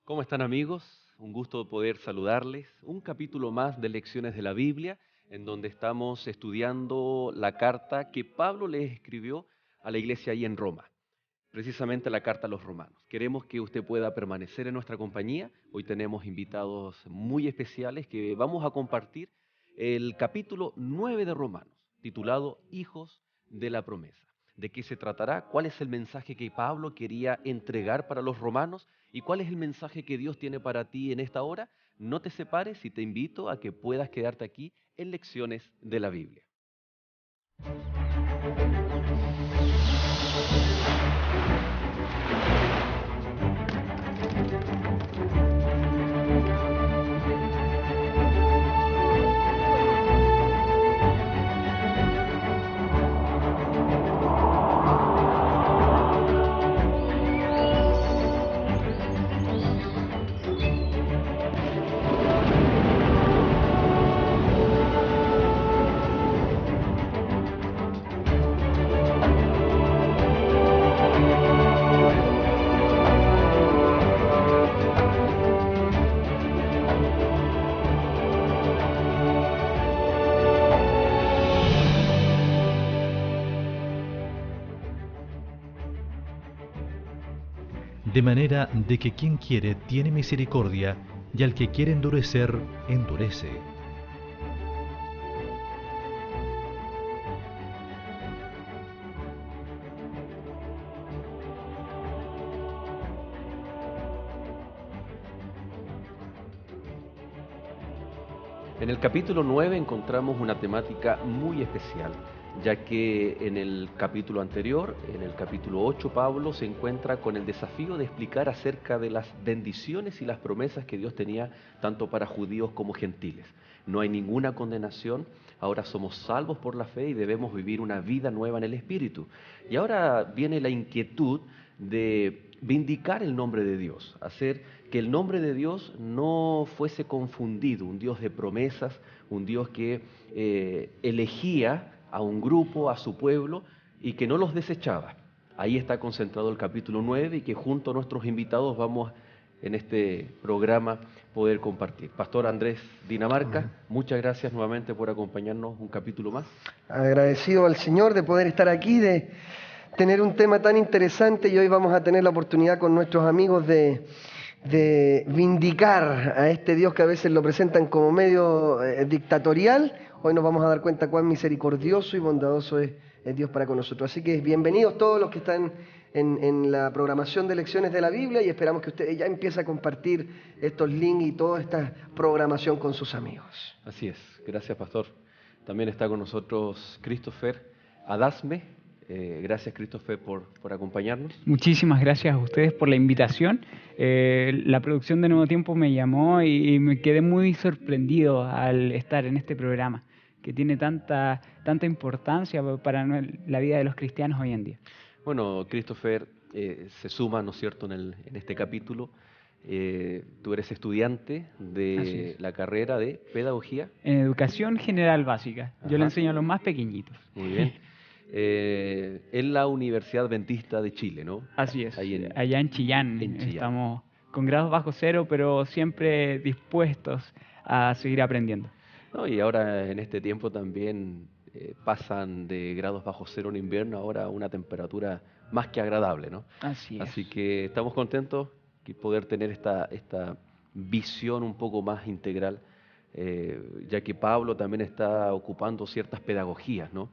¿Cómo están amigos? Un gusto poder saludarles. Un capítulo más de Lecciones de la Biblia, en donde estamos estudiando la carta que Pablo le escribió a la iglesia ahí en Roma, precisamente la carta a los romanos. Queremos que usted pueda permanecer en nuestra compañía. Hoy tenemos invitados muy especiales que vamos a compartir el capítulo 9 de Romanos, titulado Hijos de la Promesa. ¿De qué se tratará? ¿Cuál es el mensaje que Pablo quería entregar para los romanos? ¿Y cuál es el mensaje que Dios tiene para ti en esta hora? No te separes y te invito a que puedas quedarte aquí en Lecciones de la Biblia. De manera de que quien quiere tiene misericordia, y al que quiere endurecer, endurece. En el capítulo 9 encontramos una temática muy especial, ya que en el capítulo anterior, en el capítulo 8, Pablo se encuentra con el desafío de explicar acerca de las bendiciones y las promesas que Dios tenía tanto para judíos como gentiles. No hay ninguna condenación, ahora somos salvos por la fe y debemos vivir una vida nueva en el Espíritu. Y ahora viene la inquietud de vindicar el nombre de Dios, hacer que el nombre de Dios no fuese confundido, un Dios de promesas, un Dios que elegía a un grupo, a su pueblo, y que no los desechaba. Ahí está concentrado el capítulo 9 y que junto a nuestros invitados vamos en este programa poder compartir. Pastor Andrés Dinamarca, muchas gracias nuevamente por acompañarnos un capítulo más. Agradecido al Señor de poder estar aquí, de tener un tema tan interesante, y hoy vamos a tener la oportunidad con nuestros amigos de vindicar a este Dios que a veces lo presentan como medio dictatorial. Hoy nos vamos a dar cuenta cuán misericordioso y bondadoso es Dios para con nosotros. Así que bienvenidos todos los que están en la programación de Lecciones de la Biblia, y esperamos que usted ya empiece a compartir estos links y toda esta programación con sus amigos. Así es, gracias Pastor. También está con nosotros Christopher Adasme. Gracias Christopher por acompañarnos. Muchísimas gracias a ustedes por la invitación. La producción de Nuevo Tiempo me llamó y me quedé muy sorprendido al estar en este programa, que tiene tanta importancia para la vida de los cristianos hoy en día. Bueno, Christopher se suma, ¿no es cierto?, en este capítulo. Tú eres estudiante de la carrera de Pedagogía. En Educación General Básica. Yo Ajá. le enseño a los más pequeñitos. Muy bien. En la Universidad Adventista de Chile, ¿no? Así es, Ahí allá en Chillán. en Chillán. Estamos con grados bajo cero, pero siempre dispuestos a seguir aprendiendo. No, y ahora en este tiempo también pasan de grados bajo cero en invierno ahora a una temperatura más que agradable, ¿no? Así es. Así que estamos contentos de poder tener esta visión un poco más integral, ya que Pablo también está ocupando ciertas pedagogías, ¿no?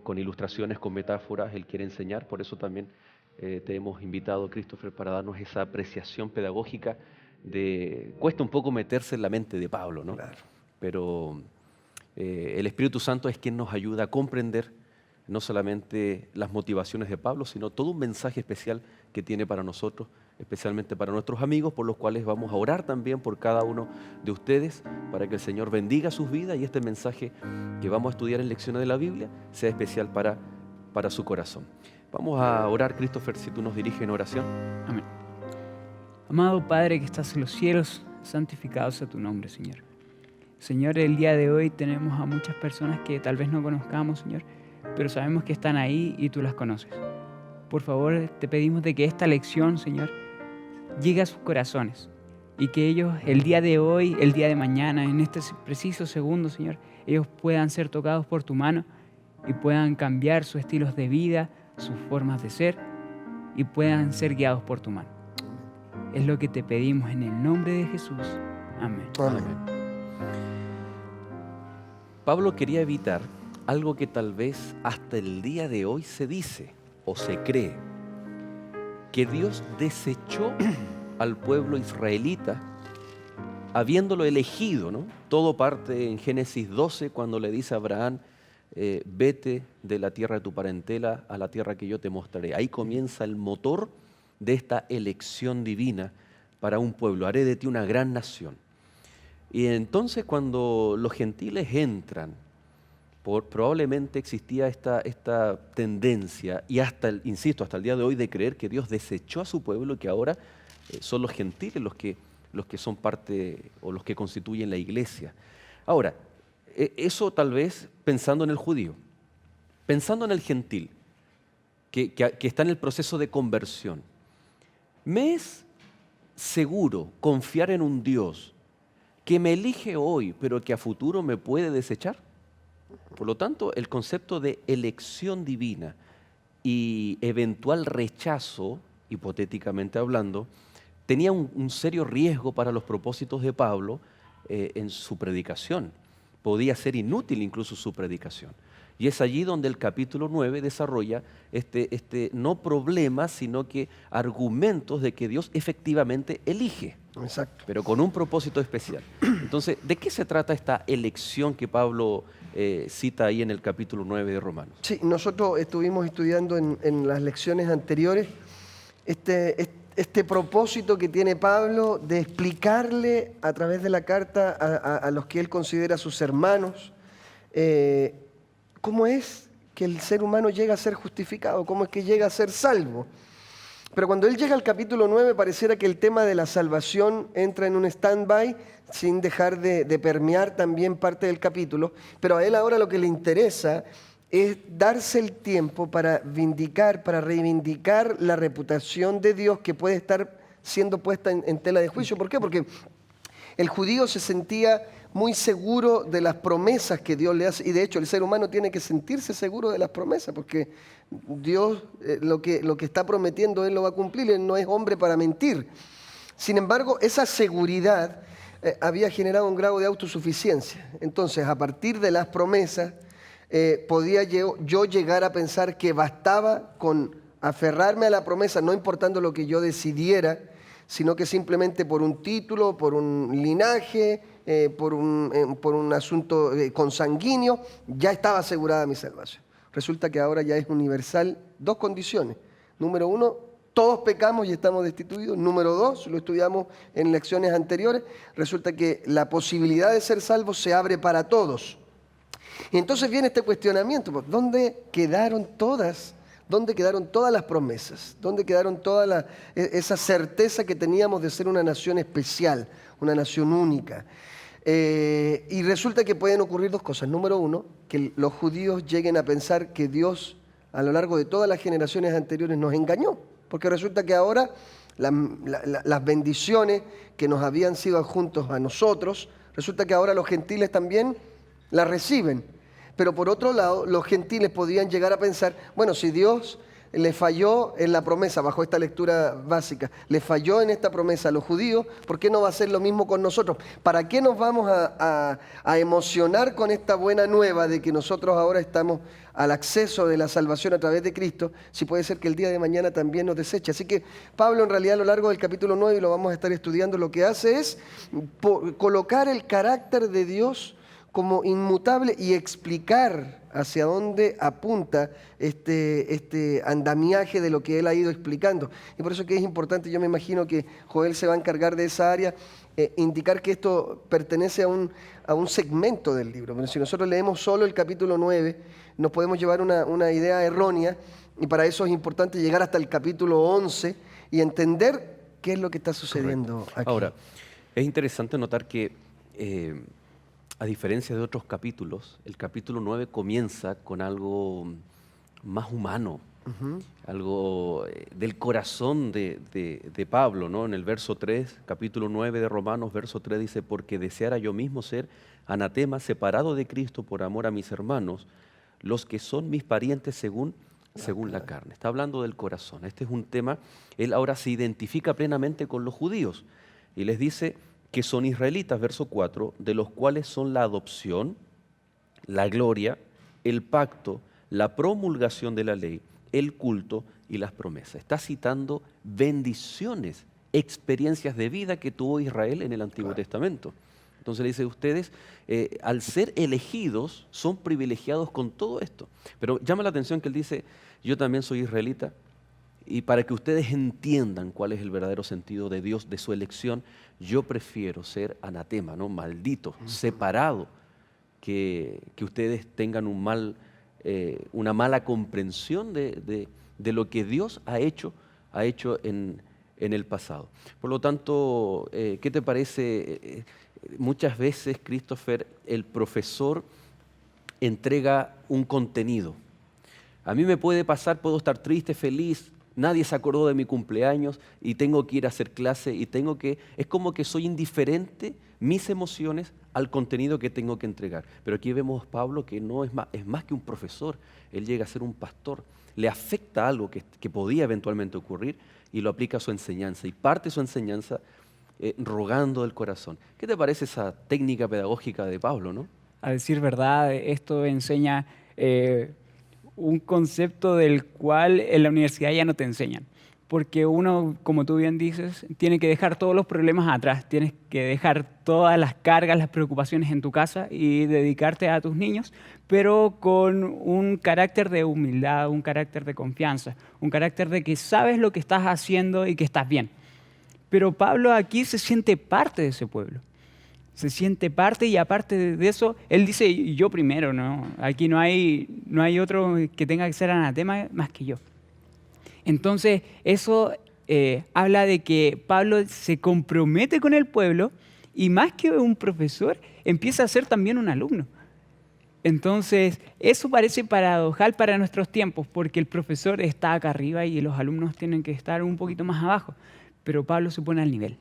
Con ilustraciones, con metáforas, él quiere enseñar, por eso también te hemos invitado, Christopher, para darnos esa apreciación pedagógica cuesta un poco meterse en la mente de Pablo, ¿no? Claro. Pero el Espíritu Santo es quien nos ayuda a comprender no solamente las motivaciones de Pablo, sino todo un mensaje especial que tiene para nosotros, especialmente para nuestros amigos, por los cuales vamos a orar también por cada uno de ustedes, para que el Señor bendiga sus vidas y este mensaje que vamos a estudiar en Lecciones de la Biblia sea especial para su corazón. Vamos a orar, Christopher, si tú nos diriges en oración. Amén. Amado Padre que estás en los cielos, santificado sea tu nombre, Señor. Señor, el día de hoy tenemos a muchas personas que tal vez no conozcamos, Señor, pero sabemos que están ahí y tú las conoces. Por favor, te pedimos de que esta lección, Señor, llegue a sus corazones y que ellos el día de hoy, el día de mañana, en este preciso segundo, Señor, ellos puedan ser tocados por tu mano y puedan cambiar sus estilos de vida, sus formas de ser y puedan ser guiados por tu mano. Es lo que te pedimos en el nombre de Jesús. Amén. Amén. Pablo quería evitar algo que tal vez hasta el día de hoy se dice o se cree, que Dios desechó al pueblo israelita habiéndolo elegido, ¿no? Todo parte en Génesis 12 cuando le dice a Abraham, vete de la tierra de tu parentela a la tierra que yo te mostraré. Ahí comienza el motor de esta elección divina para un pueblo. Haré de ti una gran nación. Y entonces cuando los gentiles entran, probablemente existía esta tendencia, y insisto, hasta el día de hoy, de creer que Dios desechó a su pueblo y que ahora son los gentiles los que son parte o los que constituyen la iglesia. Ahora, eso tal vez pensando en el judío, pensando en el gentil, que está en el proceso de conversión. ¿Me es seguro confiar en un Dios que me elige hoy, pero que a futuro me puede desechar? Por lo tanto, el concepto de elección divina y eventual rechazo, hipotéticamente hablando, tenía un serio riesgo para los propósitos de Pablo en su predicación. Podía ser inútil incluso su predicación. Y es allí donde el capítulo 9 desarrolla no problemas, sino que argumentos de que Dios efectivamente elige. Exacto. Pero con un propósito especial. Entonces, ¿de qué se trata esta elección que Pablo cita ahí en el capítulo 9 de Romanos? Sí, nosotros estuvimos estudiando en las lecciones anteriores este propósito que tiene Pablo de explicarle a través de la carta a los que él considera sus hermanos, cómo es que el ser humano llega a ser justificado, cómo es que llega a ser salvo. Pero cuando él llega al capítulo 9, pareciera que el tema de la salvación entra en un stand-by, sin dejar de permear también parte del capítulo. Pero a él ahora lo que le interesa es darse el tiempo para vindicar, para reivindicar la reputación de Dios que puede estar siendo puesta en tela de juicio. ¿Por qué? Porque el judío se sentía muy seguro de las promesas que Dios le hace, y de hecho el ser humano tiene que sentirse seguro de las promesas, porque Dios lo que está prometiendo Él lo va a cumplir, Él no es hombre para mentir. Sin embargo, esa seguridad había generado un grado de autosuficiencia. Entonces, a partir de las promesas, podía yo llegar a pensar que bastaba con aferrarme a la promesa, no importando lo que yo decidiera, sino que simplemente por un título, por un linaje, por un asunto consanguíneo, ya estaba asegurada mi salvación. Resulta que ahora ya es universal dos condiciones. Número uno, todos pecamos y estamos destituidos. Número dos, lo estudiamos en lecciones anteriores, resulta que la posibilidad de ser salvos se abre para todos. Y entonces viene este cuestionamiento, ¿dónde quedaron todas las promesas? ¿Dónde quedaron toda esa certeza que teníamos de ser una nación especial, una nación única? Y resulta que pueden ocurrir dos cosas. Número uno, que los judíos lleguen a pensar que Dios a lo largo de todas las generaciones anteriores nos engañó, porque resulta que ahora las bendiciones que nos habían sido adjuntos a nosotros, resulta que ahora los gentiles también las reciben. Pero por otro lado, los gentiles podían llegar a pensar, bueno, si Dios le falló en la promesa, bajo esta lectura básica, le falló en esta promesa a los judíos, ¿por qué no va a hacer lo mismo con nosotros? ¿Para qué nos vamos a emocionar con esta buena nueva de que nosotros ahora estamos al acceso de la salvación a través de Cristo, si puede ser que el día de mañana también nos deseche? Así que Pablo, en realidad, a lo largo del capítulo 9, y lo vamos a estar estudiando, lo que hace es colocar el carácter de Dios como inmutable y explicar hacia dónde apunta este andamiaje de lo que él ha ido explicando. Y por eso que es importante, yo me imagino que Joel se va a encargar de esa área, indicar que esto pertenece a un segmento del libro. Pero si nosotros leemos solo el capítulo 9, nos podemos llevar una idea errónea, y para eso es importante llegar hasta el capítulo 11 y entender qué es lo que está sucediendo aquí. Ahora, es interesante notar que a diferencia de otros capítulos, el capítulo 9 comienza con algo más humano, algo del corazón de Pablo, ¿no? En el verso 3, capítulo 9 de Romanos, verso 3 dice, porque deseara yo mismo ser anatema, separado de Cristo por amor a mis hermanos, los que son mis parientes según la carne. Está hablando del corazón. Este es un tema, él ahora se identifica plenamente con los judíos y les dice que son israelitas, verso 4, de los cuales son la adopción, la gloria, el pacto, la promulgación de la ley, el culto y las promesas. Está citando bendiciones, experiencias de vida que tuvo Israel en el Antiguo Testamento. Entonces le dice, ustedes, al ser elegidos, son privilegiados con todo esto. Pero llama la atención que él dice, yo también soy israelita, y para que ustedes entiendan cuál es el verdadero sentido de Dios, de su elección, yo prefiero ser anatema, ¿no? Maldito, separado, que ustedes tengan una mala comprensión de lo que Dios ha hecho en el pasado. Por lo tanto, ¿qué te parece? Muchas veces, Christopher, el profesor entrega un contenido. A mí me puede pasar, puedo estar triste, feliz, nadie se acordó de mi cumpleaños y tengo que ir a hacer clase y es como que soy indiferente, mis emociones, al contenido que tengo que entregar. Pero aquí vemos a Pablo que no es más que un profesor, él llega a ser un pastor, le afecta algo que podía eventualmente ocurrir y lo aplica a su enseñanza y parte su enseñanza rogando del corazón. ¿Qué te parece esa técnica pedagógica de Pablo, no? A decir verdad, esto enseña un concepto del cual en la universidad ya no te enseñan. Porque uno, como tú bien dices, tiene que dejar todos los problemas atrás, tienes que dejar todas las cargas, las preocupaciones en tu casa y dedicarte a tus niños, pero con un carácter de humildad, un carácter de confianza, un carácter de que sabes lo que estás haciendo y que estás bien. Pero Pablo aquí se siente parte de ese pueblo. Se siente parte y aparte de eso, él dice, yo primero, ¿no? Aquí no hay otro que tenga que ser anatema más que yo. Entonces, eso habla de que Pablo se compromete con el pueblo y más que un profesor, empieza a ser también un alumno. Entonces, eso parece paradojal para nuestros tiempos, porque el profesor está acá arriba y los alumnos tienen que estar un poquito más abajo. Pero Pablo se pone al nivel.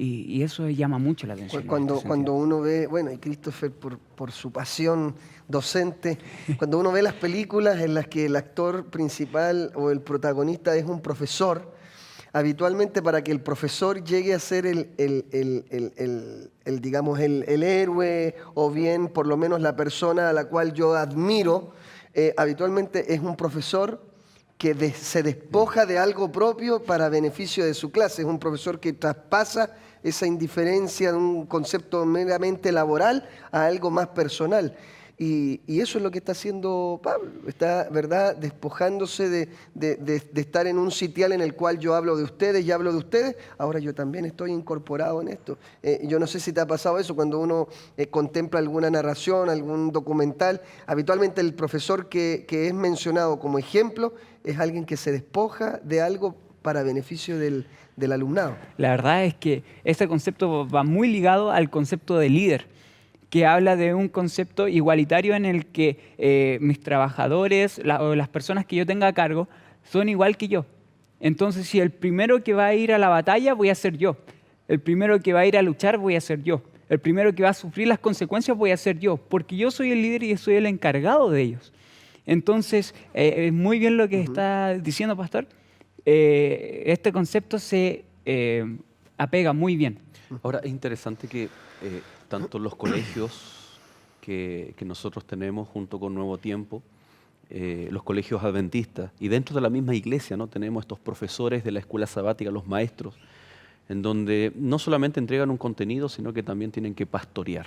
Y eso llama mucho la atención. Cuando uno ve, bueno, y Christopher por su pasión docente, cuando uno ve las películas en las que el actor principal o el protagonista es un profesor, habitualmente para que el profesor llegue a ser digamos, el héroe o bien por lo menos la persona a la cual yo admiro, habitualmente es un profesor que se despoja de algo propio para beneficio de su clase. Es un profesor que traspasa esa indiferencia de un concepto meramente laboral a algo más personal. Y eso es lo que está haciendo Pablo. Está, ¿verdad?, despojándose de estar en un sitial en el cual yo hablo de ustedes y hablo de ustedes. Ahora yo también estoy incorporado en esto. Yo no sé si te ha pasado eso cuando uno contempla alguna narración, algún documental. Habitualmente el profesor que es mencionado como ejemplo es alguien que se despoja de algo para beneficio del alumnado. La verdad es que este concepto va muy ligado al concepto de líder, que habla de un concepto igualitario en el que mis trabajadores o las personas que yo tenga a cargo son igual que yo. Entonces, si el primero que va a ir a la batalla voy a ser yo, el primero que va a ir a luchar voy a ser yo, el primero que va a sufrir las consecuencias voy a ser yo, porque yo soy el líder y soy el encargado de ellos. Entonces, muy bien lo que está diciendo, pastor. Este concepto se apega muy bien. Ahora, es interesante que tanto los colegios que nosotros tenemos junto con Nuevo Tiempo, los colegios adventistas, y dentro de la misma iglesia, ¿no?, tenemos estos profesores de la escuela sabática, los maestros, en donde no solamente entregan un contenido, sino que también tienen que pastorear,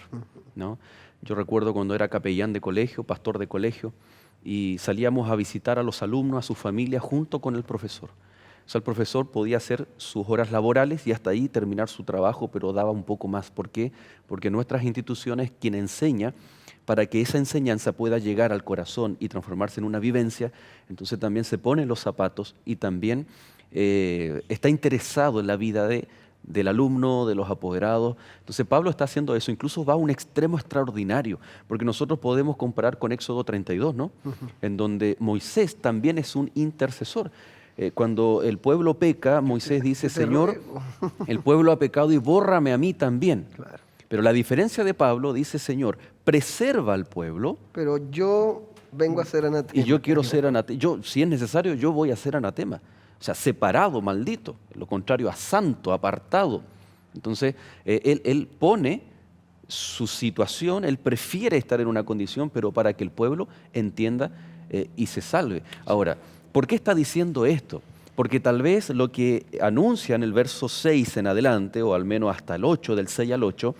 ¿no? Yo recuerdo cuando era capellán de colegio, pastor de colegio, y salíamos a visitar a los alumnos, a sus familias, junto con el profesor. O sea, el profesor podía hacer sus horas laborales y hasta ahí terminar su trabajo, pero daba un poco más. ¿Por qué? Porque nuestras instituciones, quien enseña, para que esa enseñanza pueda llegar al corazón y transformarse en una vivencia, entonces también se pone los zapatos y también está interesado en la vida del alumno, de los apoderados. Entonces Pablo está haciendo eso, incluso va a un extremo extraordinario, porque nosotros podemos comparar con Éxodo 32, ¿no? En donde Moisés también es un intercesor. Cuando el pueblo peca, Moisés dice, Te Señor, ruego. el pueblo ha pecado y bórrame a mí también. Claro. Pero la diferencia de Pablo dice, Señor, preserva al pueblo Pero yo vengo a ser anatema. y yo quiero ser anatema. Yo, si es necesario, yo voy a ser anatema. O sea, separado, maldito. Lo contrario a santo, apartado. Entonces, él pone su situación, él prefiere estar en una condición, pero para que el pueblo entienda y se salve. Ahora, ¿por qué está diciendo esto? Porque tal vez lo que anuncia en el verso 6 en adelante, o al menos hasta el 8, del 6 al 8,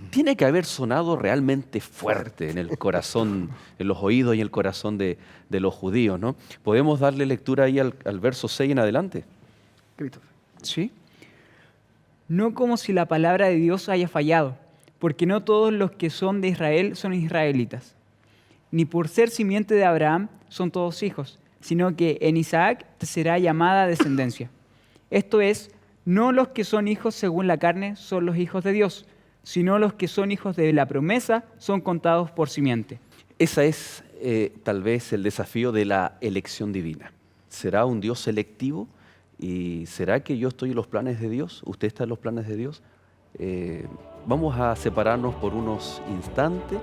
tiene que haber sonado realmente fuerte en el corazón, en los oídos y el corazón de los judíos, ¿no? ¿Podemos darle lectura ahí al verso 6 en adelante? Christopher. ¿Sí? No como si la palabra de Dios haya fallado, porque no todos los que son de Israel son israelitas. Ni por ser simiente de Abraham son todos hijos, sino que en Isaac te será llamada descendencia. Esto es, no los que son hijos según la carne son los hijos de Dios, sino los que son hijos de la promesa son contados por simiente. Ese es tal vez el desafío de la elección divina. ¿Será un Dios selectivo? ¿Y será que yo estoy en los planes de Dios? ¿Usted está en los planes de Dios? Vamos a separarnos por unos instantes.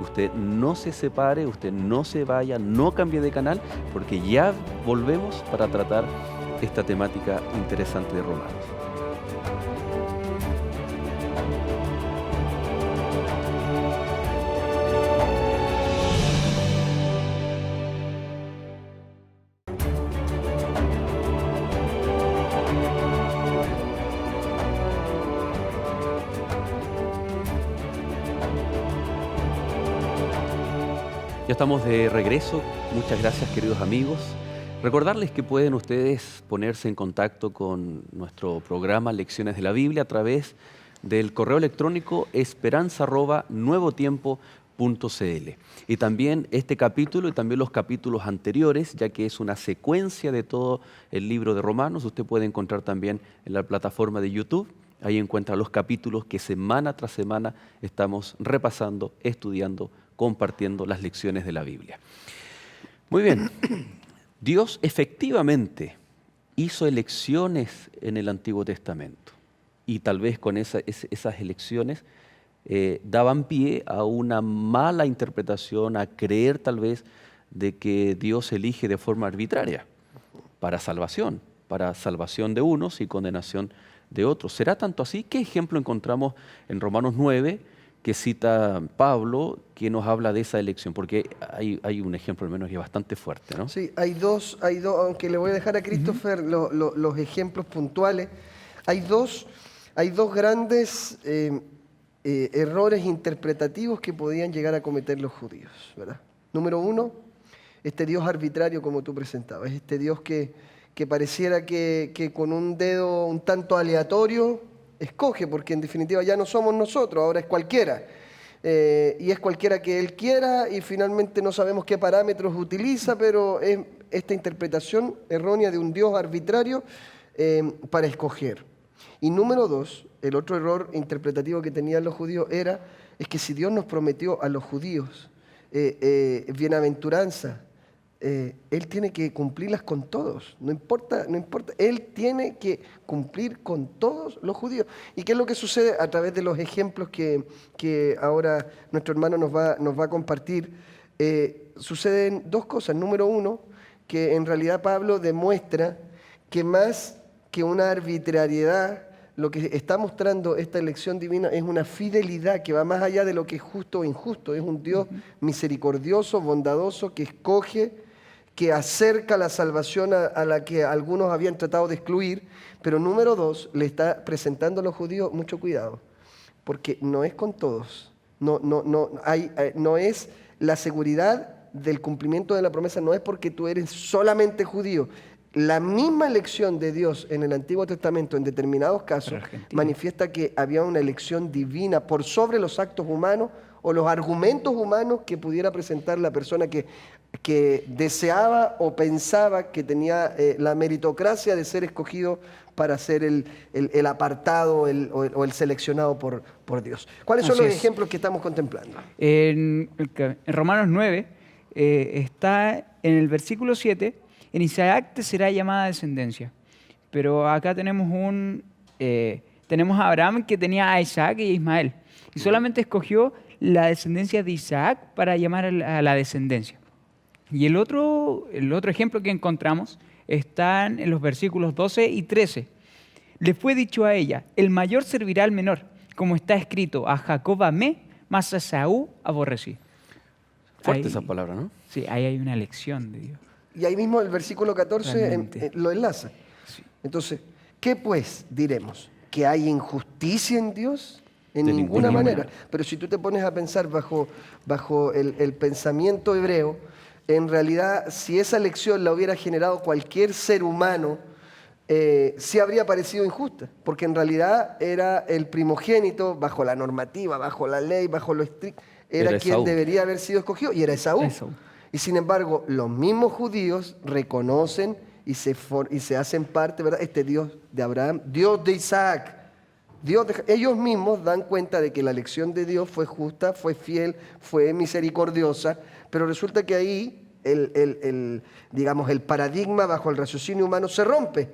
Usted no se separe, usted no se vaya, no cambie de canal, porque ya volvemos para tratar esta temática interesante de Romanos. Ya estamos de regreso. Muchas gracias, queridos amigos. Recordarles que pueden ustedes ponerse en contacto con nuestro programa Lecciones de la Biblia a través del correo electrónico esperanza@nuevotiempo.cl. Y también este capítulo y también los capítulos anteriores, ya que es una secuencia de todo el libro de Romanos, usted puede encontrar también en la plataforma de YouTube. Ahí encuentra los capítulos que semana tras semana estamos repasando, estudiando, compartiendo las lecciones de la Biblia. Muy bien, Dios efectivamente hizo elecciones en el Antiguo Testamento y tal vez con esas elecciones daban pie a una mala interpretación, a creer tal vez de que Dios elige de forma arbitraria para salvación de unos y condenación de otros. ¿Será tanto así? ¿Qué ejemplo encontramos en Romanos 9 que cita Pablo, que nos habla de esa elección? Porque hay un ejemplo al menos que es bastante fuerte, ¿no? Sí, hay dos, aunque le voy a dejar a Christopher los ejemplos puntuales, hay dos grandes errores interpretativos que podían llegar a cometer los judíos, ¿verdad? Número uno, este Dios arbitrario como tú presentabas, este Dios que pareciera que con un dedo un tanto aleatorio escoge, porque en definitiva ya no somos nosotros, ahora es cualquiera. Y es cualquiera que Él quiera y finalmente no sabemos qué parámetros utiliza, pero es esta interpretación errónea de un Dios arbitrario para escoger. Y número dos, el otro error interpretativo que tenían los judíos es que si Dios nos prometió a los judíos bienaventuranza, Él tiene que cumplirlas con todos, no importa, Él tiene que cumplir con todos los judíos. ¿Y qué es lo que sucede a través de los ejemplos que ahora nuestro hermano nos va a compartir? Suceden dos cosas. Número uno, que en realidad Pablo demuestra que más que una arbitrariedad, lo que está mostrando esta elección divina es una fidelidad que va más allá de lo que es justo o injusto. Es un Dios misericordioso, bondadoso, que escoge, que acerca la salvación a la que algunos habían tratado de excluir. Pero número dos, le está presentando a los judíos mucho cuidado, porque no es con todos. No es la seguridad del cumplimiento de la promesa, no es porque tú eres solamente judío. La misma elección de Dios en el Antiguo Testamento, en determinados casos, manifiesta que había una elección divina por sobre los actos humanos o los argumentos humanos que pudiera presentar la persona que deseaba o pensaba que tenía la meritocracia de ser escogido para ser el apartado o el seleccionado por Dios. ¿Cuáles son los ejemplos que estamos contemplando? En Romanos 9 está en el versículo 7, en Isaac te será llamada descendencia. Pero acá tenemos tenemos a Abraham que tenía a Isaac y a Ismael. Y solamente escogió la descendencia de Isaac para llamar a la descendencia. Y el otro ejemplo que encontramos está en los versículos 12 y 13. Le fue dicho a ella, el mayor servirá al menor, como está escrito, a Jacob amé, mas a Esaú aborrecí. Fuerte Ahí- esa palabra, ¿no? Sí, ahí hay una lección de Dios. Y ahí mismo el versículo 14 Realmente. lo enlaza. Entonces, ¿qué pues diremos? ¿Que hay injusticia en Dios? En De ninguna ninguna manera. manera. Pero si tú te pones a pensar bajo el pensamiento hebreo, en realidad, si esa lección la hubiera generado cualquier ser humano, sí habría parecido injusta, porque en realidad era el primogénito, bajo la normativa, bajo la ley, bajo lo estricto, era Era quien Esaú. debería haber sido escogido, y era Esaú. Esaú. Y sin embargo, los mismos judíos reconocen y se hacen parte, ¿verdad? Este Dios de Abraham, Dios de Isaac, ellos mismos dan cuenta de que la elección de Dios fue justa, fue fiel, fue misericordiosa, pero resulta que ahí digamos, el paradigma bajo el raciocinio humano se rompe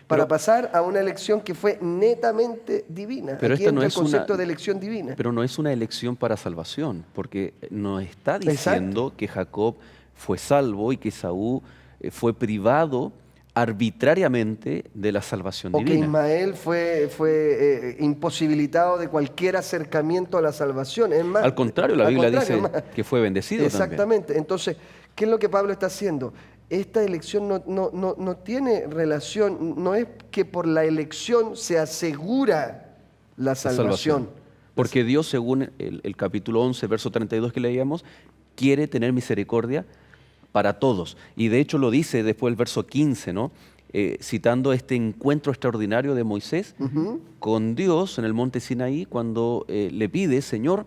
para Pero- pasar a una elección que fue netamente divina. Pero Aquí esta no entra es el concepto una- de elección divina. Pero no es una elección para salvación, porque nos está diciendo que Jacob fue salvo y que Esaú fue privado arbitrariamente de la salvación O que divina. Ismael fue imposibilitado de cualquier acercamiento a la salvación. Es más, Al contrario, la al Biblia contrario, dice más. que fue bendecido también. Exactamente. Entonces, ¿qué es lo que Pablo está haciendo? Esta elección no tiene relación, no es que por la elección se asegura la La salvación. Porque Dios, según el capítulo 11, verso 32 que leíamos, quiere tener misericordia para todos. Y de hecho lo dice después el verso 15, ¿no? Citando este encuentro extraordinario de Moisés con Dios en el monte Sinaí, cuando le pide, Señor,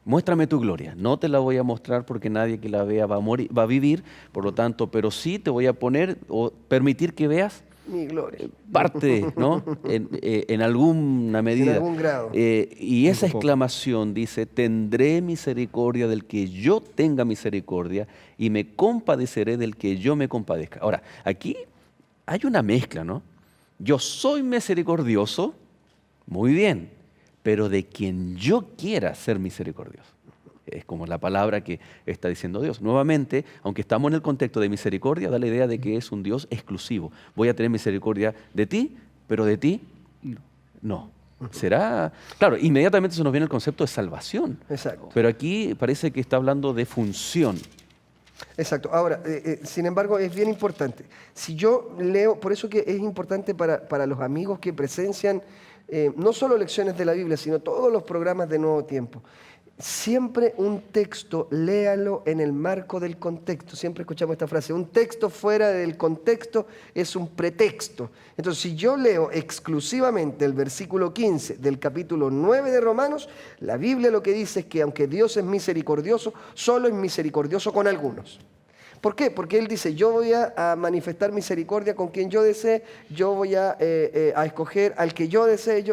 muéstrame tu gloria. No te la voy a mostrar porque nadie que la vea va a morir, va a vivir, por lo tanto, pero sí te voy a poner o permitir que veas Mi gloria. parte, ¿no? En alguna medida. En algún grado. Y esa Un poco. exclamación dice, tendré misericordia del que yo tenga misericordia y me compadeceré del que yo me compadezca. Ahora, aquí hay una mezcla, ¿no? Yo soy misericordioso, muy bien, pero de quien yo quiera ser misericordioso. Es como la palabra que está diciendo Dios. Nuevamente, aunque estamos en el contexto de misericordia, da la idea de que es un Dios exclusivo. Voy a tener misericordia de ti, pero de ti no. Será, claro, inmediatamente se nos viene el concepto de salvación. Exacto. Pero aquí parece que está hablando de función. Exacto. Ahora, sin embargo, es bien importante. Si yo leo, por eso que es importante para los amigos que presencian no solo lecciones de la Biblia, sino todos los programas de Nuevo Tiempo. Siempre un texto, léalo en el marco del contexto. Siempre escuchamos esta frase, un texto fuera del contexto es un pretexto. Entonces, si yo leo exclusivamente el versículo 15 del capítulo 9 de Romanos, la Biblia lo que dice es que aunque Dios es misericordioso, solo es misericordioso con algunos. ¿Por qué? Porque Él dice, yo voy a manifestar misericordia con quien yo desee, yo voy a escoger al que yo desee,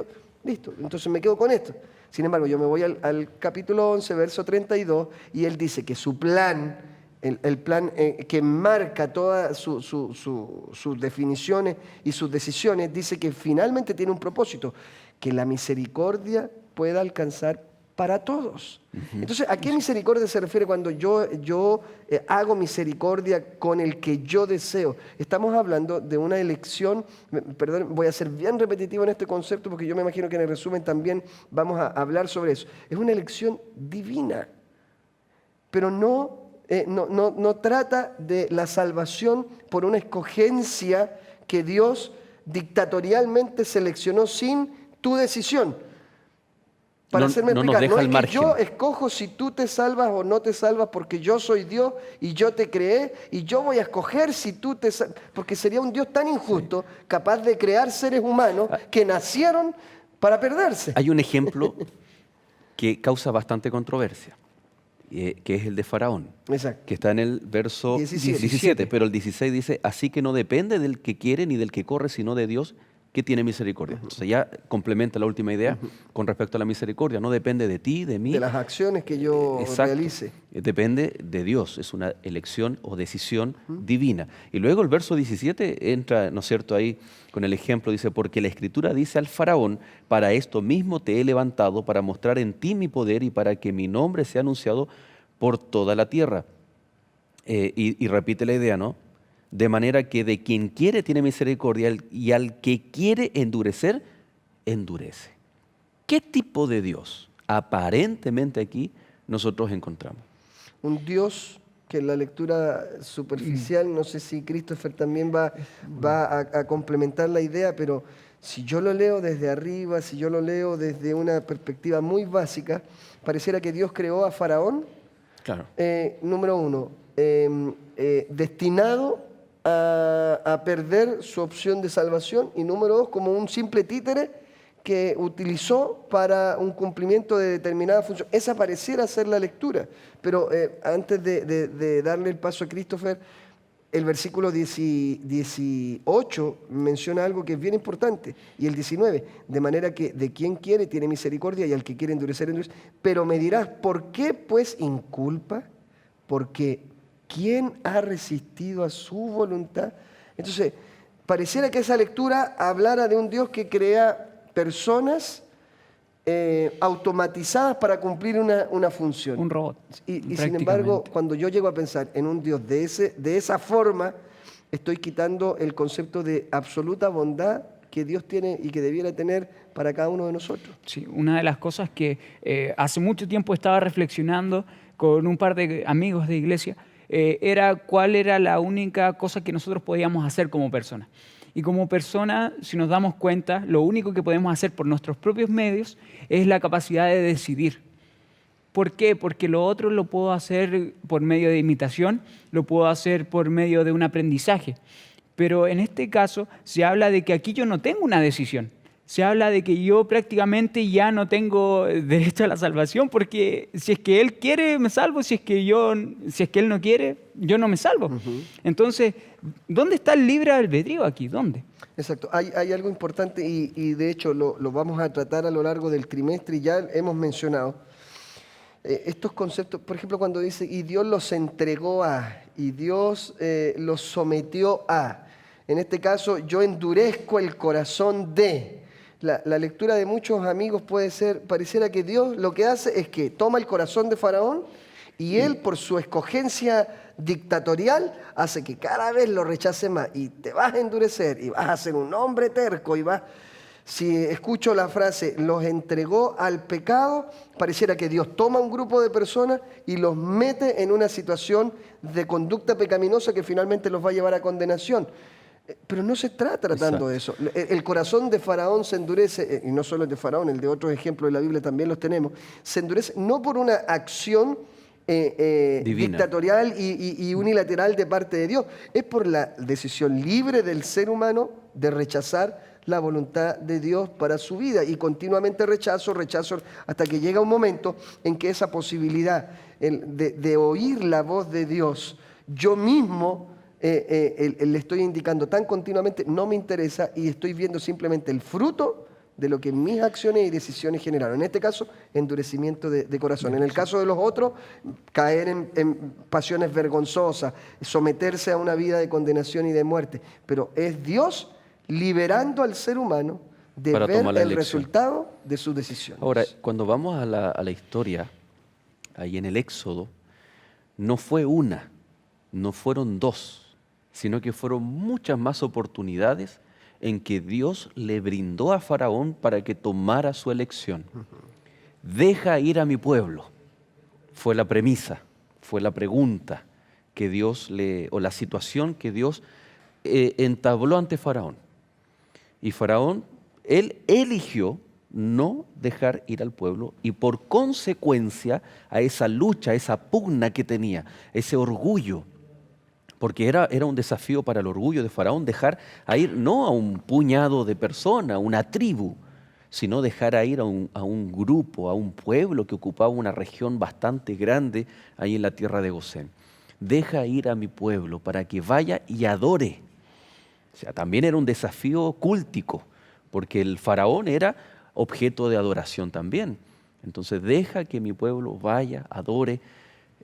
listo, entonces me quedo con esto. Sin embargo, yo me voy al capítulo 11, verso 32, y Él dice que su plan, el plan que marca todas sus definiciones y sus decisiones, dice que finalmente tiene un propósito, que la misericordia pueda alcanzar para todos. Entonces, ¿a qué misericordia se refiere cuando yo hago misericordia con el que yo deseo? Estamos hablando de una elección, perdón, voy a ser bien repetitivo en este concepto porque yo me imagino que en el resumen también vamos a hablar sobre eso. Es una elección divina, pero no trata de la salvación por una escogencia que Dios dictatorialmente seleccionó sin tu decisión. Para hacerme no nos explicar, deja no al es que margen. yo escojo si tú te salvas o no te salvas porque yo soy Dios y yo te creé y yo voy a escoger si tú te salvas, porque sería un Dios tan injusto, capaz de crear seres humanos que nacieron para perderse. Hay un ejemplo que causa bastante controversia, que es el de Faraón, Exacto. que está en el verso 17. 17, pero el 16 dice, así que no depende del que quiere ni del que corre, sino de Dios que tiene misericordia. Entonces ya complementa la última idea con respecto a la misericordia. No depende de ti, de mí. De las acciones que yo realice. Depende de Dios, es una elección o decisión divina. Y luego el verso 17 entra, ¿no es cierto?, ahí con el ejemplo, dice, porque la Escritura dice al faraón, para esto mismo te he levantado, para mostrar en ti mi poder y para que mi nombre sea anunciado por toda la tierra. Y repite la idea, ¿no? De manera que de quien quiere tiene misericordia y al que quiere endurecer, endurece. ¿Qué tipo de Dios aparentemente aquí nosotros encontramos? Un Dios que en la lectura superficial, no sé si Christopher también va a complementar la idea, pero si yo lo leo desde arriba, si yo lo leo desde una perspectiva muy básica, pareciera que Dios creó a Faraón, Claro. Número uno, destinado a perder su opción de salvación, y número dos, como un simple títere que utilizó para un cumplimiento de determinada función. Esa pareciera ser la lectura, pero antes de darle el paso a Christopher, el versículo 18 menciona algo que es bien importante, y el 19, de manera que de quien quiere tiene misericordia y al que quiere endurecer, endurece. Pero me dirás, ¿por qué pues inculpa? Porque ¿quién ha resistido a su voluntad? Entonces, pareciera que esa lectura hablara de un Dios que crea personas automatizadas para cumplir una función. Un robot. Y sin embargo, cuando yo llego a pensar en un Dios de esa forma, estoy quitando el concepto de absoluta bondad que Dios tiene y que debiera tener para cada uno de nosotros. Sí, una de las cosas que hace mucho tiempo estaba reflexionando con un par de amigos de iglesia era cuál era la única cosa que nosotros podíamos hacer como personas. Y como persona, si nos damos cuenta, lo único que podemos hacer por nuestros propios medios es la capacidad de decidir. ¿Por qué? Porque lo otro lo puedo hacer por medio de imitación, lo puedo hacer por medio de un aprendizaje. Pero en este caso se habla de que aquí yo no tengo una decisión. Se habla de que yo prácticamente ya no tengo derecho a la salvación, porque si es que Él quiere, me salvo, si es que Él no quiere, yo no me salvo. Entonces, ¿dónde está el libre albedrío aquí? ¿Dónde? Exacto. Hay algo importante y de hecho lo vamos a tratar a lo largo del trimestre y ya hemos mencionado. Estos conceptos, por ejemplo, cuando dice, y Dios los entregó a, y Dios los sometió a. En este caso, yo endurezco el corazón de. La lectura de muchos amigos puede ser, pareciera que Dios lo que hace es que toma el corazón de Faraón y él, por su escogencia dictatorial, hace que cada vez lo rechace más y te vas a endurecer y vas a ser un hombre terco y vas... Si escucho la frase, los entregó al pecado, pareciera que Dios toma un grupo de personas y los mete en una situación de conducta pecaminosa que finalmente los va a llevar a condenación. Pero no se está tratando de eso. El corazón de Faraón se endurece, y no solo el de Faraón, el de otros ejemplos de la Biblia también los tenemos, se endurece no por una acción dictatorial y unilateral de parte de Dios, es por la decisión libre del ser humano de rechazar la voluntad de Dios para su vida, y continuamente rechazo, hasta que llega un momento en que esa posibilidad de oír la voz de Dios, yo mismo le estoy indicando tan continuamente, no me interesa, y estoy viendo simplemente el fruto de lo que mis acciones y decisiones generaron. En este caso, endurecimiento de corazón. En el caso de los otros, caer en pasiones vergonzosas, someterse a una vida de condenación y de muerte. Pero es Dios liberando al ser humano de para ver el elección. Resultado de sus decisiones. Ahora, cuando vamos a la historia, ahí en el Éxodo, no fue una, no fueron dos, sino que fueron muchas más oportunidades en que Dios le brindó a Faraón para que tomara su elección. Deja ir a mi pueblo. Fue la premisa, fue la pregunta que Dios o la situación que Dios entabló ante Faraón. Y Faraón, él eligió no dejar ir al pueblo, y por consecuencia a esa lucha, a esa pugna que tenía, ese orgullo, porque era un desafío para el orgullo de Faraón dejar a ir no a un puñado de personas, a una tribu, sino dejar a ir a un grupo, a un pueblo que ocupaba una región bastante grande ahí en la tierra de Gosén. Deja ir a mi pueblo para que vaya y adore. O sea, también era un desafío cúltico, porque el faraón era objeto de adoración también. Entonces deja que mi pueblo vaya, adore,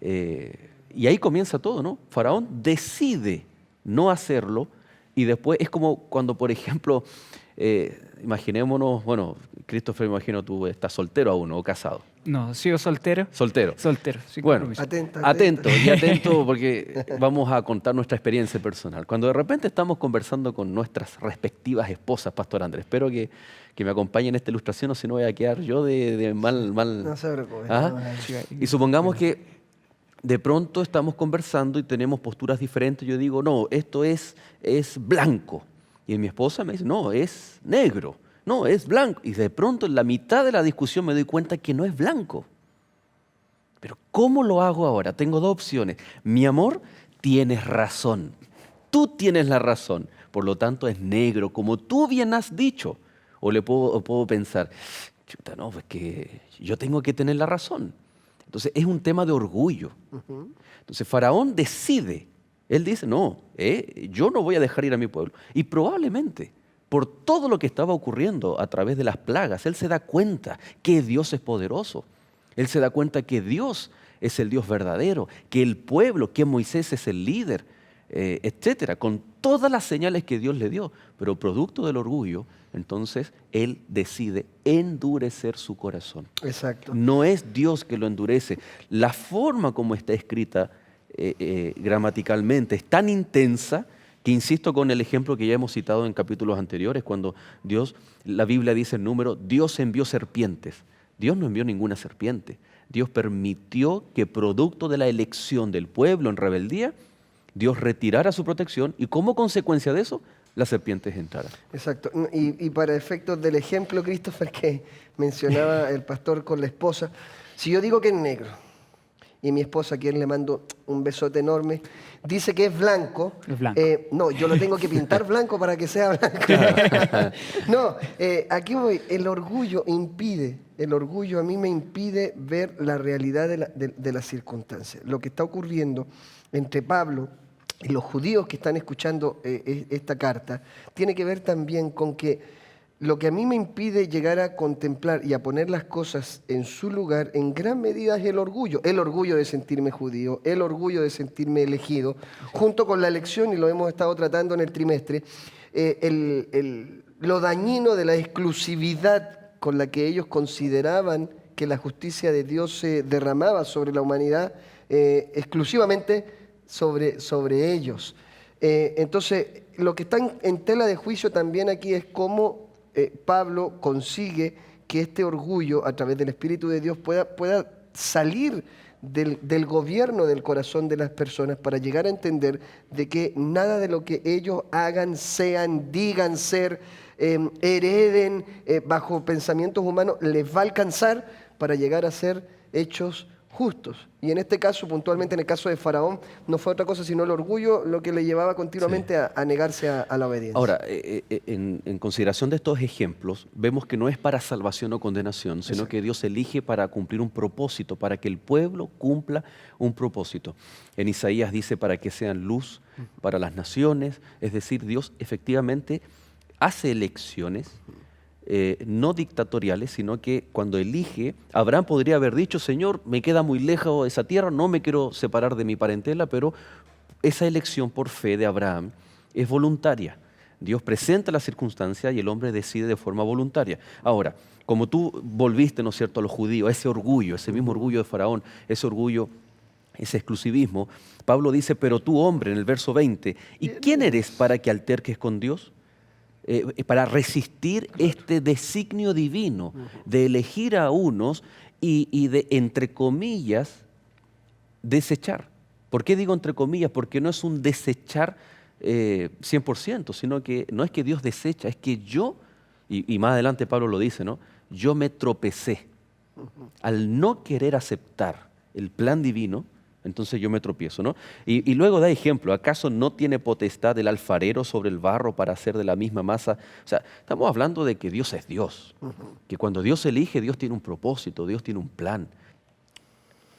y ahí comienza todo, ¿no? Faraón decide no hacerlo y después es como cuando, por ejemplo, imaginémonos, bueno, Christopher, me imagino tú estás soltero aún o casado. No, sigo soltero. Soltero. Soltero, sin Bueno, compromiso. atento porque vamos a contar nuestra experiencia personal. Cuando de repente estamos conversando con nuestras respectivas esposas, Pastor Andrés, espero que me acompañen en esta ilustración o si no voy a quedar yo de mal... No se preocupe. ¿Ah? Y supongamos que de pronto estamos conversando y tenemos posturas diferentes. Yo digo, no, esto es blanco. Y mi esposa me dice, no, es negro. No, es blanco. Y de pronto en la mitad de la discusión me doy cuenta que no es blanco. Pero ¿cómo lo hago ahora? Tengo dos opciones. Mi amor, tienes razón. Tú tienes la razón. Por lo tanto es negro, como tú bien has dicho. O puedo pensar, chuta, no, pues que yo tengo que tener la razón. Entonces es un tema de orgullo. Entonces Faraón decide. Él dice, no, yo no voy a dejar ir a mi pueblo. Y probablemente, por todo lo que estaba ocurriendo a través de las plagas, él se da cuenta que Dios es poderoso. Él se da cuenta que Dios es el Dios verdadero, que el pueblo, que Moisés es el líder, etcétera, con todas las señales que Dios le dio. Pero producto del orgullo, entonces él decide endurecer su corazón. Exacto. No es Dios que lo endurece. La forma como está escrita gramaticalmente es tan intensa que insisto con el ejemplo que ya hemos citado en capítulos anteriores, cuando la Biblia dice el número, Dios envió serpientes. Dios no envió ninguna serpiente. Dios permitió que producto de la elección del pueblo en rebeldía, Dios retirara su protección y como consecuencia de eso, las serpientes entraran. Exacto. Y para efectos del ejemplo, Christopher, que mencionaba el pastor con la esposa, si yo digo que es negro y mi esposa, a quien le mando un besote enorme, dice que es blanco, Es blanco. No, yo lo tengo que pintar blanco para que sea blanco. No, aquí voy. El orgullo a mí me impide ver la realidad de las circunstancias. Lo que está ocurriendo entre Pablo y los judíos que están escuchando esta carta tiene que ver también con que lo que a mí me impide llegar a contemplar y a poner las cosas en su lugar en gran medida es el orgullo de sentirme judío, el orgullo de sentirme elegido, junto con la elección, y lo hemos estado tratando en el trimestre, lo dañino de la exclusividad con la que ellos consideraban que la justicia de Dios se derramaba sobre la humanidad, exclusivamente sobre ellos. Entonces, lo que está en tela de juicio también aquí es cómo Pablo consigue que este orgullo, a través del Espíritu de Dios, pueda salir del gobierno del corazón de las personas para llegar a entender de que nada de lo que ellos hagan, sean, digan, ser, hereden bajo pensamientos humanos, les va a alcanzar para llegar a ser hechos justos. Y en este caso, puntualmente en el caso de Faraón, no fue otra cosa sino el orgullo lo que le llevaba continuamente a negarse a la obediencia. Ahora, en consideración de estos ejemplos, vemos que no es para salvación o condenación, sino que Dios elige para cumplir un propósito, para que el pueblo cumpla un propósito. En Isaías dice para que sean luz para las naciones, es decir, Dios efectivamente hace elecciones, no dictatoriales, sino que cuando elige, Abraham podría haber dicho, Señor, me queda muy lejos esa tierra, no me quiero separar de mi parentela, pero esa elección por fe de Abraham es voluntaria. Dios presenta la circunstancia y el hombre decide de forma voluntaria. Ahora, como tú volviste, ¿no es cierto?, a los judíos, a ese orgullo, ese mismo orgullo de Faraón, ese orgullo, ese exclusivismo, Pablo dice, pero tú, hombre, en el verso 20, ¿y quién eres para que alterques con Dios? Para resistir este designio divino de elegir a unos y de, entre comillas, desechar. ¿Por qué digo entre comillas? Porque no es un desechar 100%, sino que no es que Dios desecha, es que yo, y más adelante Pablo lo dice, ¿no? Yo me tropecé. Al no querer aceptar el plan divino, entonces yo me tropiezo, ¿no? Y luego da ejemplo, ¿acaso no tiene potestad el alfarero sobre el barro para hacer de la misma masa? O sea, estamos hablando de que Dios es Dios, que cuando Dios elige, Dios tiene un propósito, Dios tiene un plan.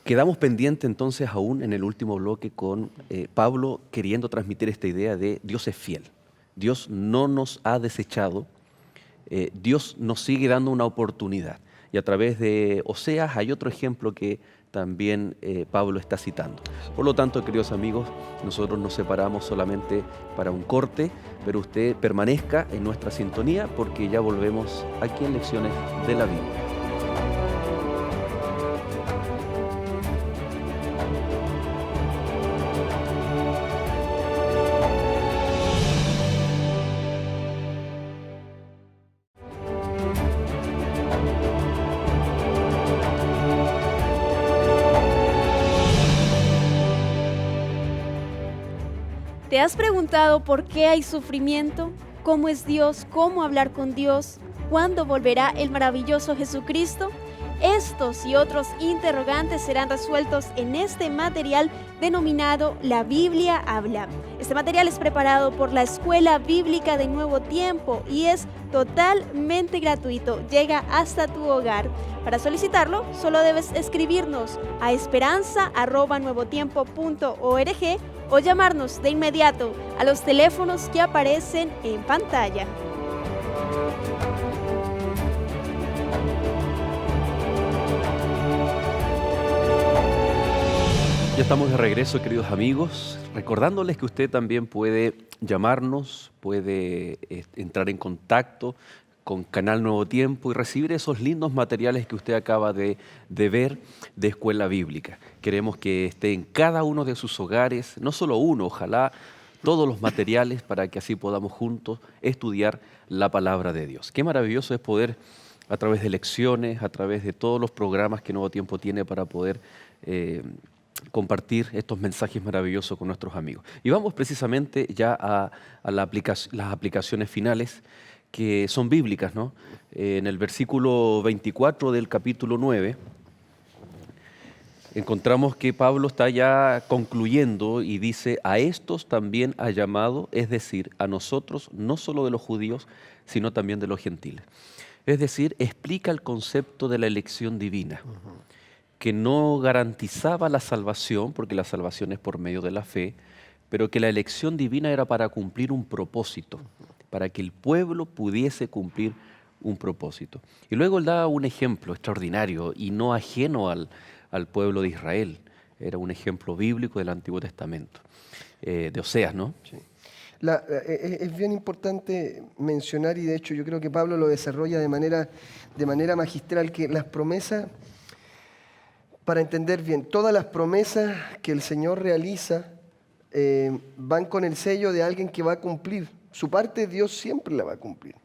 Quedamos pendientes entonces aún en el último bloque con Pablo queriendo transmitir esta idea de Dios es fiel. Dios no nos ha desechado Dios nos sigue dando una oportunidad. Y a través de Oseas hay otro ejemplo que también Pablo está citando. Por lo tanto, queridos amigos, nosotros nos separamos solamente para un corte, pero usted permanezca en nuestra sintonía porque ya volvemos aquí en Lecciones de la Biblia. ¿Te has preguntado por qué hay sufrimiento? ¿Cómo es Dios? ¿Cómo hablar con Dios? ¿Cuándo volverá el maravilloso Jesucristo? Estos y otros interrogantes serán resueltos en este material denominado La Biblia Habla. Este material es preparado por la Escuela Bíblica de Nuevo Tiempo y es totalmente gratuito. Llega hasta tu hogar. Para solicitarlo, solo debes escribirnos a esperanza@nuevotiempo.org o llamarnos de inmediato a los teléfonos que aparecen en pantalla. Ya estamos de regreso, queridos amigos, recordándoles que usted también puede llamarnos, puede entrar en contacto con Canal Nuevo Tiempo y recibir esos lindos materiales que usted acaba de ver de Escuela Bíblica. Queremos que esté en cada uno de sus hogares, no solo uno, ojalá todos los materiales para que así podamos juntos estudiar la palabra de Dios. Qué maravilloso es poder, a través de lecciones, a través de todos los programas que Nuevo Tiempo tiene para poder compartir estos mensajes maravillosos con nuestros amigos. Y vamos precisamente ya a las aplicaciones finales que son bíblicas, ¿no? En el versículo 24 del capítulo 9 encontramos que Pablo está ya concluyendo y dice: a estos también ha llamado, es decir, a nosotros, no solo de los judíos, sino también de los gentiles. Es decir, explica el concepto de la elección divina, que no garantizaba la salvación, porque la salvación es por medio de la fe, pero que la elección divina era para cumplir un propósito, para que el pueblo pudiese cumplir un propósito. Y luego él da un ejemplo extraordinario y no ajeno al pueblo de Israel. Era un ejemplo bíblico del Antiguo Testamento, de Oseas, ¿no? Sí. Es bien importante mencionar, y de hecho yo creo que Pablo lo desarrolla de manera magistral, que las promesas, para entender bien, todas las promesas que el Señor realiza van con el sello de alguien que va a cumplir. Su parte Dios siempre la va a cumplir.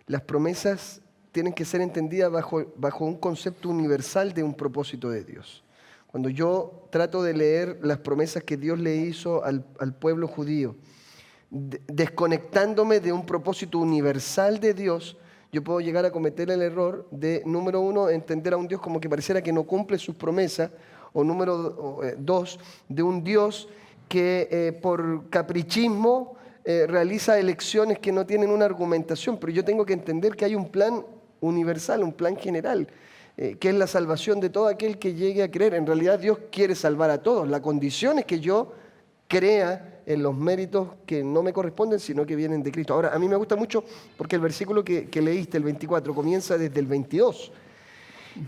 Las promesas tienen que ser entendidas bajo un concepto universal de un propósito de Dios. Cuando yo trato de leer las promesas que Dios le hizo al pueblo judío, desconectándome de un propósito universal de Dios, yo puedo llegar a cometer el error de, número uno, entender a un Dios como que pareciera que no cumple sus promesas, o número dos, de un Dios que por caprichismo realiza elecciones que no tienen una argumentación. Pero yo tengo que entender que hay un plan universal, un plan general, que es la salvación de todo aquel que llegue a creer. En realidad Dios quiere salvar a todos. La condición es que yo crea en los méritos que no me corresponden, sino que vienen de Cristo. Ahora, a mí me gusta mucho porque el versículo que leíste, el 24, comienza desde el 22.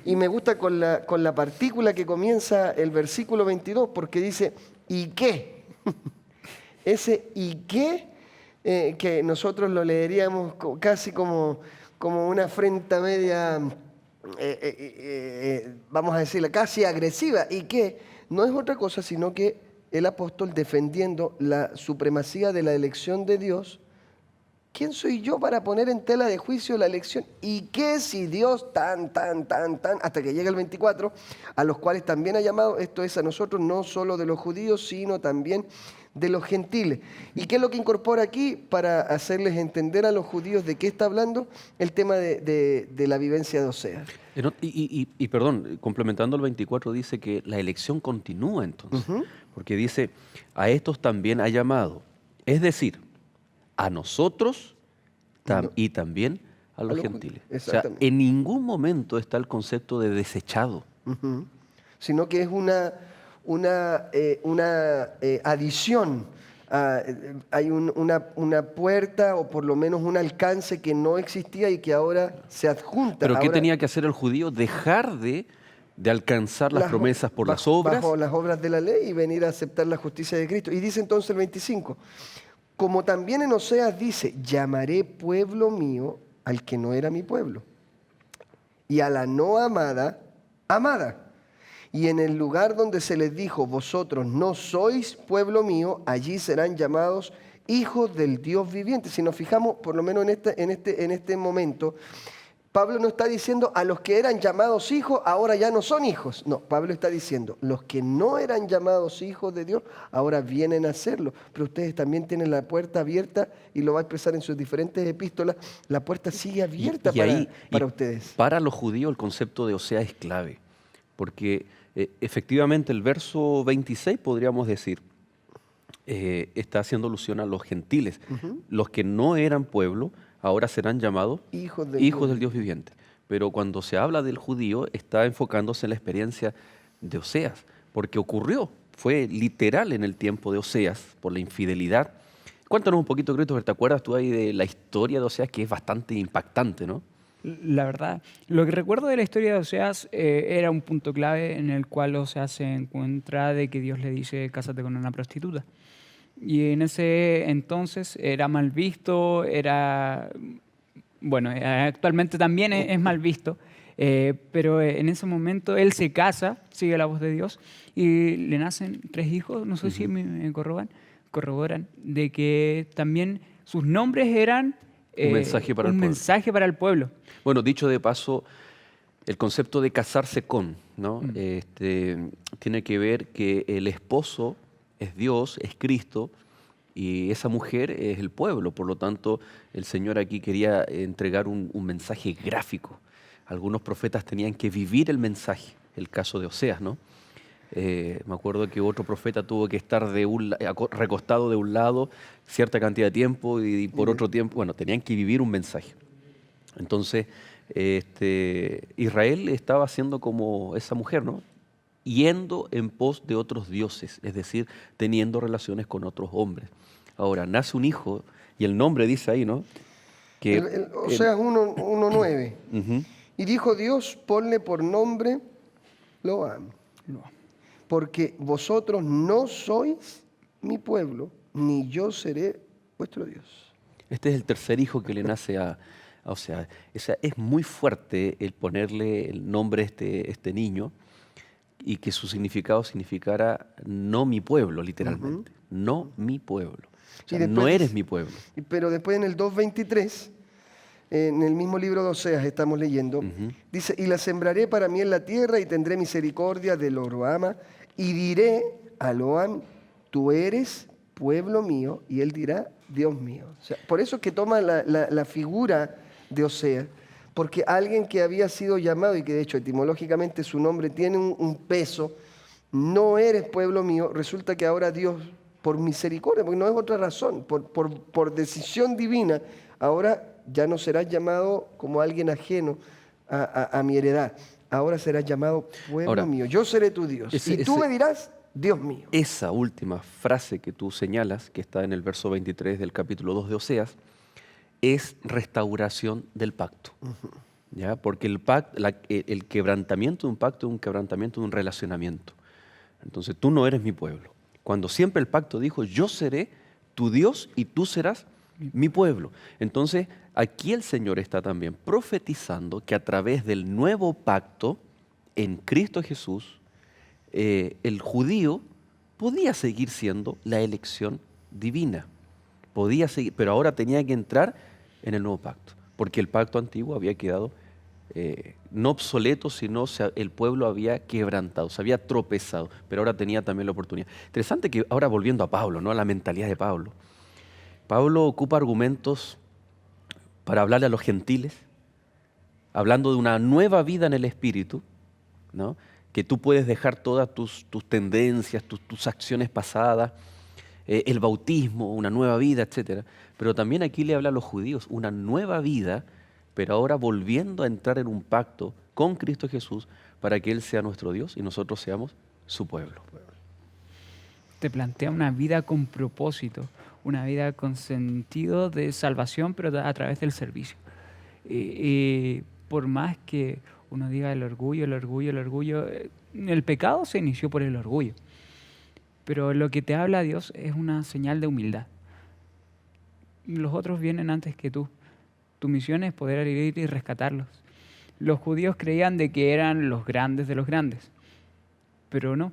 Y me gusta con la partícula que comienza el versículo 22, porque dice, ¿y qué? Ese ¿y qué? Que nosotros lo leeríamos casi como una afrenta media, vamos a decirla, casi agresiva. ¿Y qué? No es otra cosa sino que el apóstol, defendiendo la supremacía de la elección de Dios, ¿quién soy yo para poner en tela de juicio la elección? ¿Y qué si Dios hasta que llega el 24, a los cuales también ha llamado, esto es a nosotros, no solo de los judíos, sino también de los gentiles? ¿Y qué es lo que incorpora aquí para hacerles entender a los judíos de qué está hablando? El tema de la vivencia de Oseas. Y perdón, complementando el 24, dice que la elección continúa entonces, porque dice, a estos también ha llamado, es decir, a nosotros y también a los gentiles. O sea, en ningún momento está el concepto de desechado. Sino que es una adición hay una puerta o por lo menos un alcance que no existía y que ahora se adjunta. ¿Pero qué Ahora, tenía que hacer el judío? Dejar de alcanzar las promesas por las obras. Bajo las obras de la ley y venir a aceptar la justicia de Cristo. Y dice entonces el 25, como también en Oseas dice, llamaré pueblo mío al que no era mi pueblo, y a la no amada, amada. Y en el lugar donde se les dijo, vosotros no sois pueblo mío, allí serán llamados hijos del Dios viviente. Si nos fijamos, por lo menos en este momento, Pablo no está diciendo a los que eran llamados hijos, ahora ya no son hijos. No, Pablo está diciendo, los que no eran llamados hijos de Dios, ahora vienen a serlo. Pero ustedes también tienen la puerta abierta, y lo va a expresar en sus diferentes epístolas, la puerta sigue abierta para ustedes. Para los judíos el concepto de Oseas es clave, porque efectivamente el verso 26, podríamos decir, está haciendo alusión a los gentiles. Los que no eran pueblo, ahora serán llamados hijos del Dios viviente. Pero cuando se habla del judío, está enfocándose en la experiencia de Oseas, porque ocurrió, fue literal en el tiempo de Oseas, por la infidelidad. Cuéntanos un poquito, Christopher, ¿te acuerdas tú ahí de la historia de Oseas, que es bastante impactante, ¿no? La verdad, lo que recuerdo de la historia de Oseas era un punto clave en el cual Oseas se encuentra de que Dios le dice, cásate con una prostituta. Y en ese entonces era mal visto, bueno, actualmente también es mal visto, pero en ese momento él se casa, sigue la voz de Dios, y le nacen 3 hijos, no sé si me corroboran, de que también sus nombres eran un mensaje para el pueblo. Bueno, dicho de paso, el concepto de casarse con, ¿no? Tiene que ver que el esposo es Dios, es Cristo, y esa mujer es el pueblo. Por lo tanto, el Señor aquí quería entregar un mensaje gráfico. Algunos profetas tenían que vivir el mensaje, el caso de Oseas, ¿no? Me acuerdo que otro profeta tuvo que estar recostado de un lado cierta cantidad de tiempo y por otro tiempo, bueno, tenían que vivir un mensaje. Entonces, Israel estaba haciendo como esa mujer, ¿no? Yendo en pos de otros dioses, es decir, teniendo relaciones con otros hombres. Ahora, nace un hijo, y el nombre dice ahí, ¿no? Que Oseas 1:9. Y dijo Dios, ponle por nombre Loam, porque vosotros no sois mi pueblo, ni yo seré vuestro Dios. Este es el tercer hijo que le nace a Oseas. O sea, es muy fuerte el ponerle el nombre a este niño, y que su significado significara no mi pueblo, literalmente. No mi pueblo. O sea, no eres mi pueblo. Pero después en el 2:23, en el mismo libro de Oseas estamos leyendo, dice, y la sembraré para mí en la tierra y tendré misericordia de Loruama y diré a Loam, tú eres pueblo mío, y él dirá, Dios mío. O sea, por eso es que toma la figura de Oseas, porque alguien que había sido llamado y que de hecho etimológicamente su nombre tiene un peso, no eres pueblo mío, resulta que ahora Dios, por misericordia, porque no es otra razón, por decisión divina, ahora ya no serás llamado como alguien ajeno a mi heredad, ahora serás llamado pueblo mío, yo seré tu Dios, y tú me dirás, Dios mío. Esa última frase que tú señalas, que está en el verso 23 del capítulo 2 de Oseas, es restauración del pacto. ¿Ya? Porque el quebrantamiento de un pacto es un quebrantamiento de un relacionamiento. Entonces tú no eres mi pueblo. Cuando siempre el pacto dijo, yo seré tu Dios y tú serás mi pueblo. Entonces aquí el Señor está también profetizando que a través del nuevo pacto en Cristo Jesús, el judío podía seguir siendo la elección divina. Podía seguir, pero ahora tenía que entrar en el nuevo pacto, porque el pacto antiguo había quedado no obsoleto, sino el pueblo había quebrantado, se había tropezado, pero ahora tenía también la oportunidad. Interesante que ahora volviendo a Pablo, ¿no? A la mentalidad de Pablo. Pablo ocupa argumentos para hablarle a los gentiles, hablando de una nueva vida en el Espíritu, ¿no? Que tú puedes dejar todas tus tendencias, tus acciones pasadas, el bautismo, una nueva vida, etc. Pero también aquí le habla a los judíos, una nueva vida, pero ahora volviendo a entrar en un pacto con Cristo Jesús para que Él sea nuestro Dios y nosotros seamos su pueblo. te plantea una vida con propósito, una vida con sentido de salvación, pero a través del servicio. Por más que uno diga el orgullo, el pecado se inició por el orgullo. Pero lo que te habla Dios es una señal de humildad. Los otros vienen antes que tú. Tu misión es poder ir y rescatarlos. Los judíos creían de que eran los grandes de los grandes, pero no.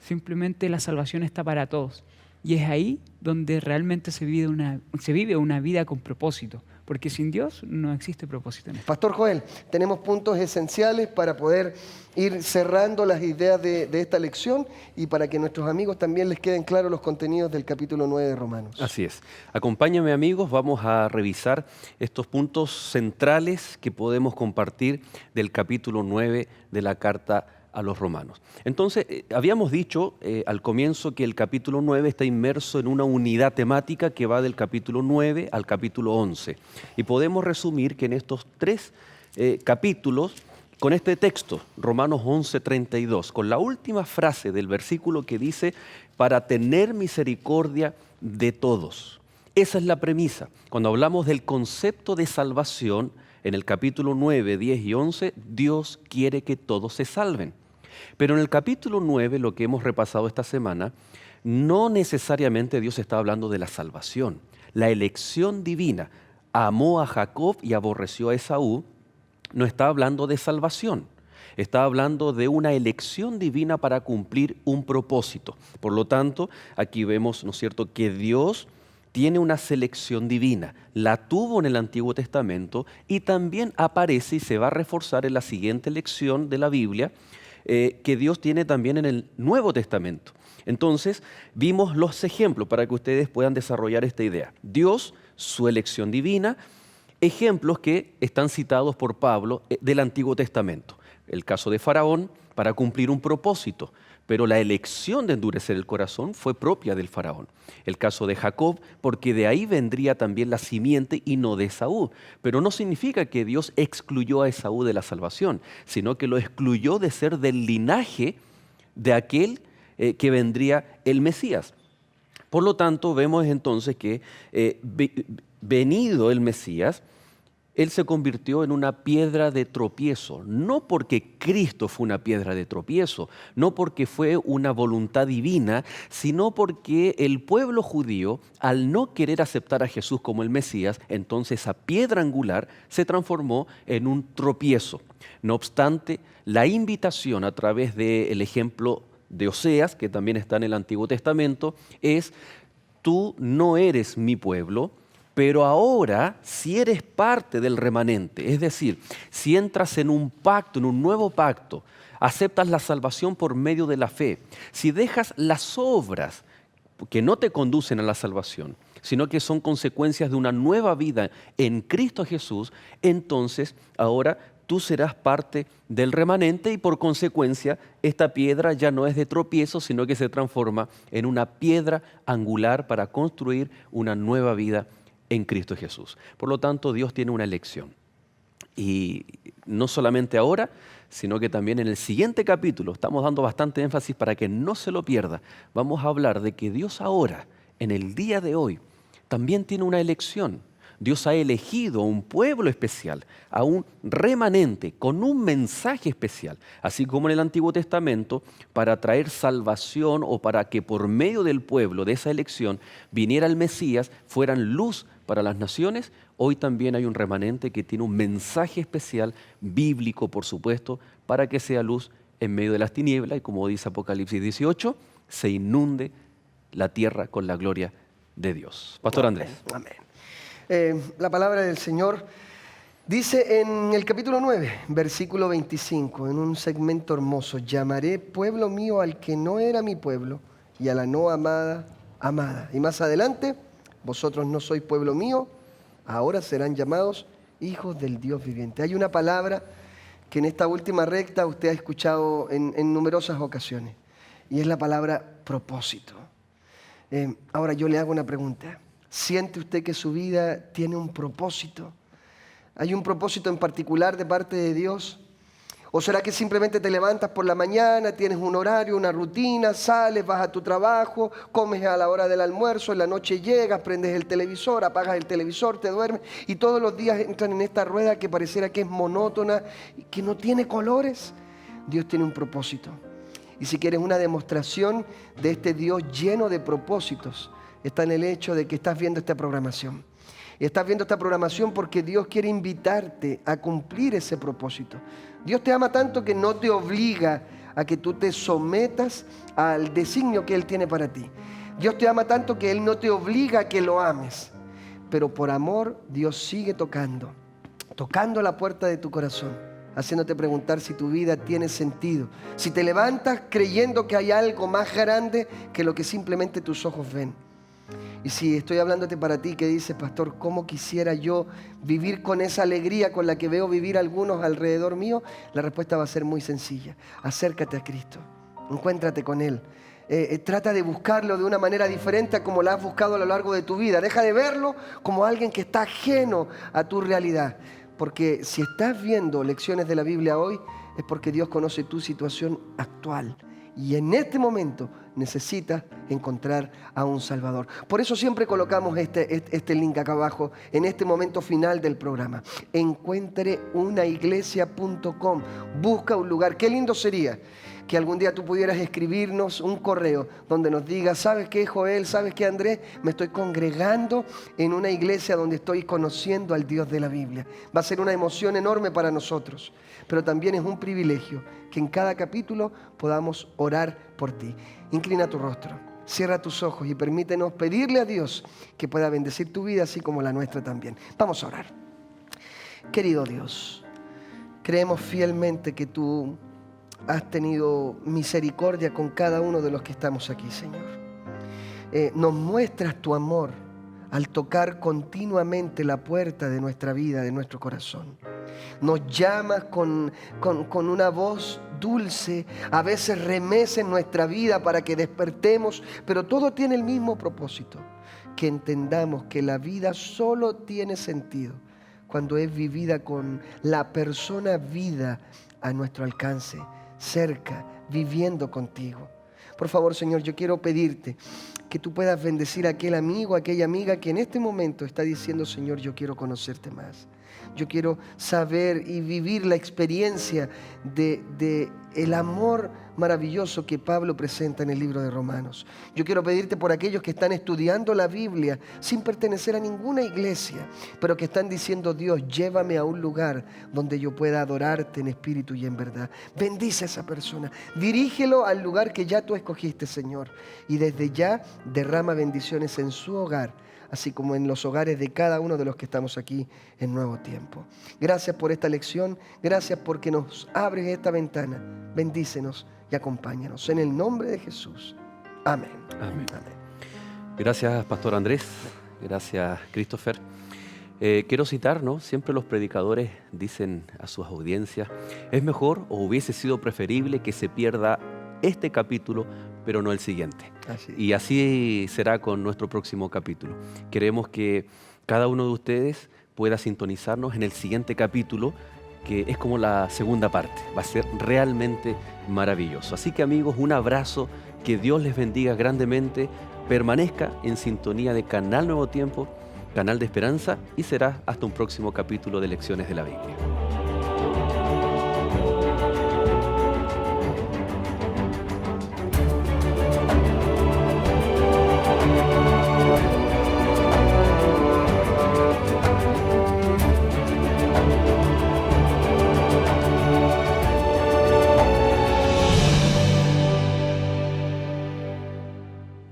Simplemente la salvación está para todos. Y es ahí donde realmente se vive una vida con propósito, porque sin Dios no existe propósito en esto. Pastor Joel, tenemos puntos esenciales para poder ir cerrando las ideas de esta lección y para que nuestros amigos también les queden claros los contenidos del capítulo 9 de Romanos. Así es. Acompáñenme, amigos, vamos a revisar estos puntos centrales que podemos compartir del capítulo 9 de la carta a los romanos. Entonces, habíamos dicho al comienzo que el capítulo 9 está inmerso en una unidad temática que va del capítulo 9 al capítulo 11. Y podemos resumir que en estos tres capítulos, con este texto, Romanos 11:32, con la última frase del versículo que dice, para tener misericordia de todos. Esa es la premisa. Cuando hablamos del concepto de salvación, en el capítulo 9, 10 y 11, Dios quiere que todos se salven. Pero en el capítulo 9, lo que hemos repasado esta semana, no necesariamente Dios está hablando de la salvación. La elección divina, amó a Jacob y aborreció a Esaú, no está hablando de salvación. Está hablando de una elección divina para cumplir un propósito. Por lo tanto, aquí vemos, ¿no es cierto?, que Dios tiene una selección divina. La tuvo en el Antiguo Testamento y también aparece y se va a reforzar en la siguiente lección de la Biblia, que Dios tiene también en el Nuevo Testamento. Entonces, vimos los ejemplos para que ustedes puedan desarrollar esta idea. Dios, su elección divina, ejemplos que están citados por Pablo del Antiguo Testamento. El caso de Faraón, para cumplir un propósito, pero la elección de endurecer el corazón fue propia del Faraón. El caso de Jacob, porque de ahí vendría también la simiente y no de Esaú. Pero no significa que Dios excluyó a Esaú de la salvación, sino que lo excluyó de ser del linaje de aquel que vendría el Mesías. Por lo tanto, vemos entonces que venido el Mesías, Él se convirtió en una piedra de tropiezo, no porque Cristo fue una piedra de tropiezo, no porque fue una voluntad divina, sino porque el pueblo judío, al no querer aceptar a Jesús como el Mesías, entonces esa piedra angular se transformó en un tropiezo. No obstante, la invitación a través del ejemplo de Oseas, que también está en el Antiguo Testamento, es: tú no eres mi pueblo, pero ahora, si eres parte del remanente, es decir, si entras en un pacto, en un nuevo pacto, aceptas la salvación por medio de la fe, si dejas las obras que no te conducen a la salvación, sino que son consecuencias de una nueva vida en Cristo Jesús, entonces ahora tú serás parte del remanente y por consecuencia esta piedra ya no es de tropiezo, sino que se transforma en una piedra angular para construir una nueva vida en Cristo Jesús. Por lo tanto, Dios tiene una elección. Y no solamente ahora, sino que también en el siguiente capítulo, estamos dando bastante énfasis para que no se lo pierda, vamos a hablar de que Dios ahora, en el día de hoy, también tiene una elección. Dios ha elegido a un pueblo especial, a un remanente con un mensaje especial, así como en el Antiguo Testamento, para traer salvación o para que por medio del pueblo, de esa elección, viniera el Mesías, fueran luz para las naciones. Hoy también hay un remanente que tiene un mensaje especial, bíblico por supuesto, para que sea luz en medio de las tinieblas y, como dice Apocalipsis 18, se inunde la tierra con la gloria de Dios. Pastor Andrés. Amén. La palabra del Señor dice en el capítulo 9, versículo 25, en un segmento hermoso: llamaré pueblo mío al que no era mi pueblo y a la no amada, amada. Y más adelante: vosotros no sois pueblo mío, ahora serán llamados hijos del Dios viviente. Hay una palabra que en esta última recta usted ha escuchado en numerosas ocasiones, y es la palabra propósito. Ahora yo le hago una pregunta. ¿Siente usted que su vida tiene un propósito? ¿Hay un propósito en particular de parte de Dios? ¿O será que simplemente te levantas por la mañana, tienes un horario, una rutina, sales, vas a tu trabajo, comes a la hora del almuerzo, en la noche llegas, prendes el televisor, apagas el televisor, te duermes y todos los días entran en esta rueda que pareciera que es monótona, que no tiene colores? Dios tiene un propósito. Y si quieres una demostración de este Dios lleno de propósitos, está en el hecho de que estás viendo esta programación. Y estás viendo esta programación porque Dios quiere invitarte a cumplir ese propósito. Dios te ama tanto que no te obliga a que tú te sometas al designio que Él tiene para ti. Dios te ama tanto que Él no te obliga a que lo ames. Pero por amor, Dios sigue tocando la puerta de tu corazón, haciéndote preguntar si tu vida tiene sentido. Si te levantas creyendo que hay algo más grande que lo que simplemente tus ojos ven. Y si estoy hablándote para ti que dices, pastor, ¿cómo quisiera yo vivir con esa alegría con la que veo vivir algunos alrededor mío? La respuesta va a ser muy sencilla. Acércate a Cristo, encuéntrate con Él. Trata de buscarlo de una manera diferente a como lo has buscado a lo largo de tu vida. Deja de verlo como alguien que está ajeno a tu realidad. Porque si estás viendo lecciones de la Biblia hoy, es porque Dios conoce tu situación actual. Y en este momento necesitas encontrar a un Salvador. Por eso siempre colocamos este link acá abajo, en este momento final del programa. Encuentreunaiglesia.com. Busca un lugar. Qué lindo sería que algún día tú pudieras escribirnos un correo donde nos digas, ¿sabes qué, Joel? ¿Sabes qué, Andrés? Me estoy congregando en una iglesia donde estoy conociendo al Dios de la Biblia. Va a ser una emoción enorme para nosotros, pero también es un privilegio que en cada capítulo podamos orar por ti. Inclina tu rostro, cierra tus ojos y permítenos pedirle a Dios que pueda bendecir tu vida así como la nuestra también. Vamos a orar. Querido Dios, creemos fielmente que tú has tenido misericordia con cada uno de los que estamos aquí, Señor. Nos muestras tu amor al tocar continuamente la puerta de nuestra vida, de nuestro corazón. Nos llamas con una voz dulce, a veces remeces nuestra vida para que despertemos, pero todo tiene el mismo propósito, que entendamos que la vida solo tiene sentido cuando es vivida con la persona vida a nuestro alcance, cerca, viviendo contigo. Por favor, Señor, yo quiero pedirte que tú puedas bendecir a aquel amigo, a aquella amiga que en este momento está diciendo, Señor, yo quiero conocerte más. Yo quiero saber y vivir la experiencia de el amor maravilloso que Pablo presenta en el libro de Romanos. Yo quiero pedirte por aquellos que están estudiando la Biblia sin pertenecer a ninguna iglesia, pero que están diciendo, Dios, llévame a un lugar donde yo pueda adorarte en espíritu y en verdad. Bendice a esa persona, dirígelo al lugar que ya tú escogiste, Señor, y desde ya derrama bendiciones en su hogar, así como en los hogares de cada uno de los que estamos aquí en Nuevo Tiempo. Gracias por esta lección, gracias porque nos abres esta ventana. Bendícenos y acompáñanos. En el nombre de Jesús. Amén. Amén. Amén. Gracias, Pastor Andrés. Gracias, Christopher. Quiero citar, ¿no? Siempre los predicadores dicen a sus audiencias, es mejor o hubiese sido preferible que se pierda este capítulo, pero no el siguiente. Y así será con nuestro próximo capítulo. Queremos que cada uno de ustedes pueda sintonizarnos en el siguiente capítulo, que es como la segunda parte. Va a ser realmente maravilloso. Así que, amigos, un abrazo, que Dios les bendiga grandemente. Permanezca en sintonía de Canal Nuevo Tiempo, canal de esperanza, y será hasta un próximo capítulo de Lecciones de la Biblia.